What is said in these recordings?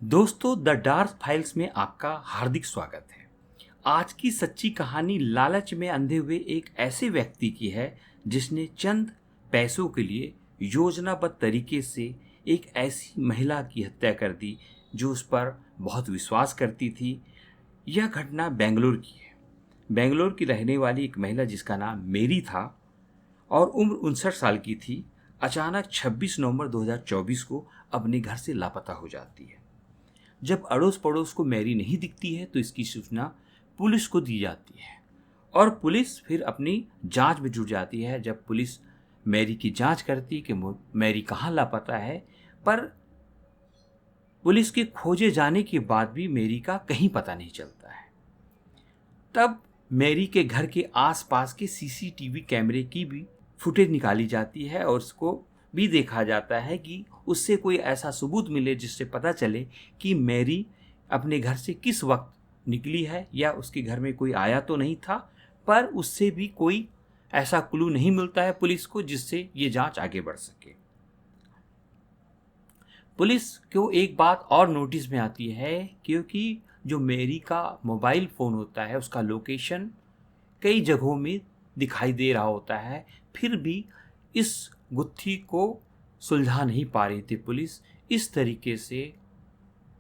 दोस्तों, the dark files में आपका हार्दिक स्वागत है। आज की सच्ची कहानी लालच में अंधे हुए एक ऐसे व्यक्ति की है जिसने चंद पैसों के लिए योजनाबद्ध तरीके से एक ऐसी महिला की हत्या कर दी जो उस पर बहुत विश्वास करती थी। यह घटना बेंगलोर की है। बेंगलोर की रहने वाली एक महिला जिसका नाम मेरी था और उम्र 59 साल की थी, अचानक 26 नवंबर 2024 को अपने घर से लापता हो जाती है। जब अड़ोस पड़ोस को मैरी नहीं दिखती है तो इसकी सूचना पुलिस को दी जाती है और पुलिस फिर अपनी जांच में जुट जाती है। जब पुलिस मैरी की जांच करती है कि मैरी कहाँ लापता है, पर पुलिस के खोजे जाने के बाद भी मैरी का कहीं पता नहीं चलता है। तब मैरी के घर के आसपास के सीसीटीवी कैमरे की भी फुटेज निकाली जाती है और उसको भी देखा जाता है कि उससे कोई ऐसा सबूत मिले जिससे पता चले कि मैरी अपने घर से किस वक्त निकली है या उसके घर में कोई आया तो नहीं था। पर उससे भी कोई ऐसा क्लू नहीं मिलता है पुलिस को जिससे ये जांच आगे बढ़ सके। पुलिस को एक बात और नोटिस में आती है, क्योंकि जो मैरी का मोबाइल फ़ोन होता है उसका लोकेशन कई जगहों में दिखाई दे रहा होता है, फिर भी इस गुत्थी को सुलझा नहीं पा रही थी पुलिस। इस तरीके से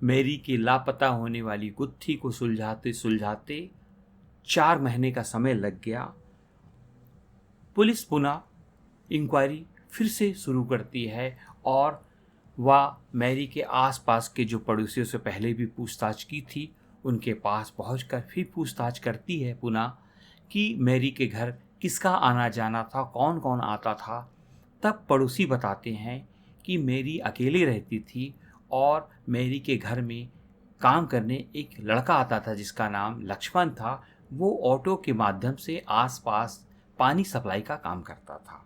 मैरी के लापता होने वाली गुत्थी को सुलझाते सुलझाते 4 महीने का समय लग गया। पुलिस पुनः इंक्वायरी फिर से शुरू करती है और वह मैरी के आसपास के जो पड़ोसियों से पहले भी पूछताछ की थी उनके पास पहुंचकर फिर पूछताछ करती है पुनः कि मैरी के घर किसका आना जाना था, कौन कौन आता था। तब पड़ोसी बताते हैं कि मैरी अकेले रहती थी और मैरी के घर में काम करने एक लड़का आता था जिसका नाम लक्ष्मण था। वो ऑटो के माध्यम से आसपास पानी सप्लाई का काम करता था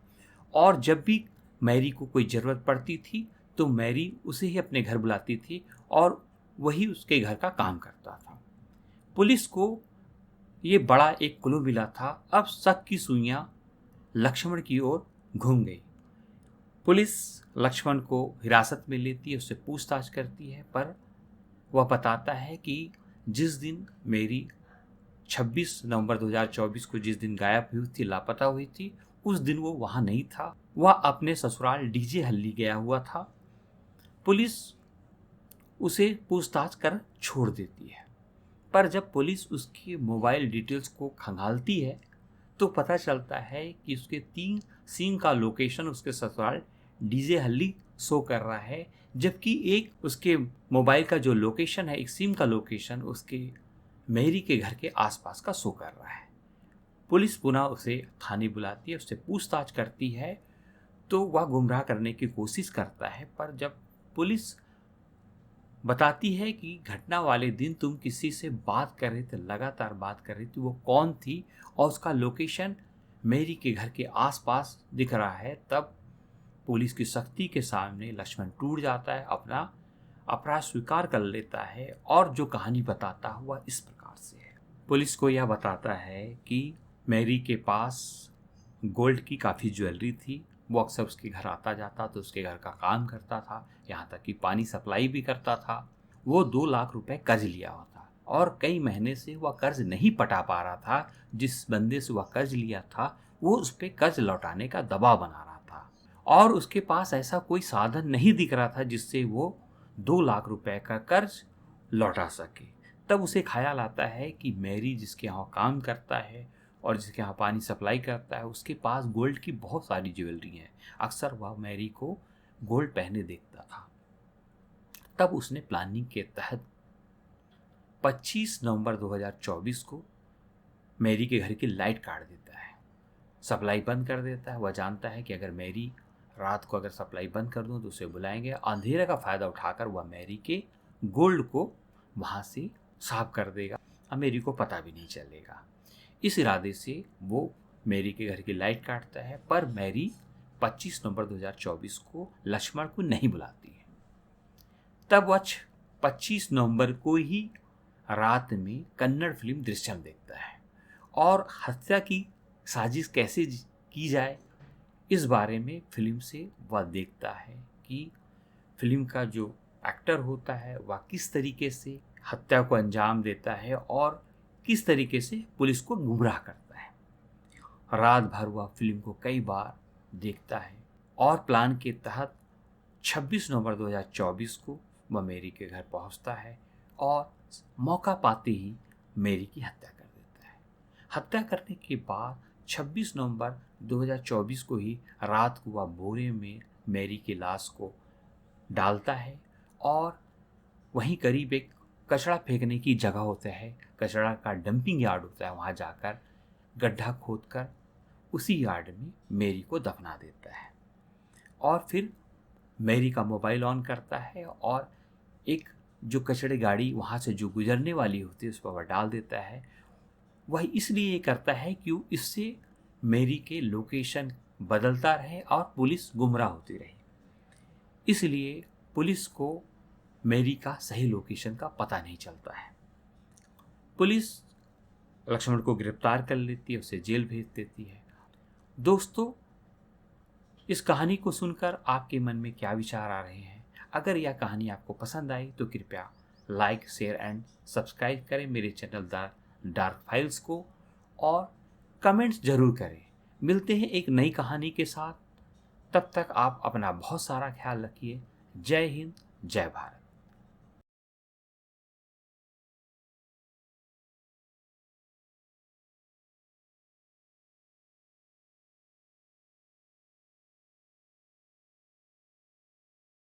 और जब भी मैरी को कोई ज़रूरत पड़ती थी तो मैरी उसे ही अपने घर बुलाती थी और वही उसके घर का काम करता था। पुलिस को ये बड़ा एक क्लू मिला था। अब शक की सुइयां लक्ष्मण की ओर घूम गई। पुलिस लक्ष्मण को हिरासत में लेती है, उससे पूछताछ करती है, पर वह बताता है कि जिस दिन मेरी 26 नवंबर 2024 को जिस दिन गायब हुई थी, लापता हुई थी, उस दिन वो वहाँ नहीं था। वह अपने ससुराल डीजे हल्ली गया हुआ था। पुलिस उसे पूछताछ कर छोड़ देती है, पर जब पुलिस उसकी मोबाइल डिटेल्स को खंगालती है तो पता चलता है कि उसके 3 सिम का लोकेशन उसके ससुराल डीजे हल्ली शो कर रहा है, जबकि एक उसके मोबाइल का जो लोकेशन है, एक सिम का लोकेशन उसके मैरी के घर के आसपास का शो कर रहा है। पुलिस पुनः उसे थाने बुलाती है, उससे पूछताछ करती है तो वह गुमराह करने की कोशिश करता है। पर जब पुलिस बताती है कि घटना वाले दिन तुम किसी से बात कर रहे थे, लगातार बात कर रही थी, वो कौन थी और उसका लोकेशन मैरी के घर के आसपास दिख रहा है, तब पुलिस की सख्ती के सामने लक्ष्मण टूट जाता है, अपना अपराध स्वीकार कर लेता है और जो कहानी बताता हुआ इस प्रकार से है। पुलिस को यह बताता है कि मैरी के पास गोल्ड की काफ़ी ज्वेलरी थी। वो अक्सर उसके घर आता जाता तो उसके घर का काम करता था, यहाँ तक कि पानी सप्लाई भी करता था। वो 2 लाख रुपए कर्ज लिया हुआ था और कई महीने से वह कर्ज नहीं पटा पा रहा था। जिस बंदे से वह कर्ज लिया था वो उस पर कर्ज लौटाने का दबाव बना रहा था और उसके पास ऐसा कोई साधन नहीं दिख रहा था जिससे वो 2 लाख रुपए का कर्ज लौटा सके। तब उसे ख्याल आता है कि मैरी जिसके यहाँ काम करता है और जिसके यहाँ पानी सप्लाई करता है उसके पास गोल्ड की बहुत सारी ज्वेलरी है। अक्सर वह मैरी को गोल्ड पहने देखता था। तब उसने प्लानिंग के तहत 25 नवंबर 2024 को मैरी के घर की लाइट काट देता है, सप्लाई बंद कर देता है। वह जानता है कि अगर मैरी रात को अगर सप्लाई बंद कर दूं तो उसे बुलाएंगे। अंधेरे का फ़ायदा उठाकर वह मैरी के गोल्ड को वहाँ से साफ कर देगा, अब मैरी को पता भी नहीं चलेगा। इस इरादे से वो मैरी के घर की लाइट काटता है, पर मैरी 25 नवंबर 2024 को लक्ष्मण को नहीं बुलाती है। तब वह 25 नवंबर को ही रात में कन्नड़ फिल्म दृश्यम देखता है और हत्या की साजिश कैसे की जाए इस बारे में फिल्म से वह देखता है कि फिल्म का जो एक्टर होता है वह किस तरीके से हत्या को अंजाम देता है और किस तरीके से पुलिस को गुमराह करता है। रात भर वह फिल्म को कई बार देखता है और प्लान के तहत 26 नवंबर 2024 को वह मेरी के घर पहुंचता है और मौका पाते ही मेरी की हत्या कर देता है। हत्या करने के बाद 26 नवंबर 2024 को ही रात को वह बोरे में मेरी की लाश को डालता है और वहीं करीब एक कचरा फेंकने की जगह होता है, कचरा का डंपिंग यार्ड होता है, वहाँ जाकर गड्ढा खोदकर उसी यार्ड में मेरी को दफना देता है। और फिर मेरी का मोबाइल ऑन करता है और एक जो कचड़े गाड़ी वहाँ से जो गुजरने वाली होती है उस पर वह डाल देता है। वह इसलिए ये करता है कि इससे मेरी के लोकेशन बदलता रहे और पुलिस गुमराह होती रहे। इसलिए पुलिस को मेरी का सही लोकेशन का पता नहीं चलता है। पुलिस लक्ष्मण को गिरफ्तार कर लेती है, उसे जेल भेज देती है। दोस्तों, इस कहानी को सुनकर आपके मन में क्या विचार आ रहे हैं? अगर यह कहानी आपको पसंद आई तो कृपया लाइक, शेयर एंड सब्सक्राइब करें मेरे चैनल द डार्क फाइल्स को और कमेंट्स जरूर करें। मिलते हैं एक नई कहानी के साथ। तब तक आप अपना बहुत सारा ख्याल रखिए। जय हिंद, जय भारत।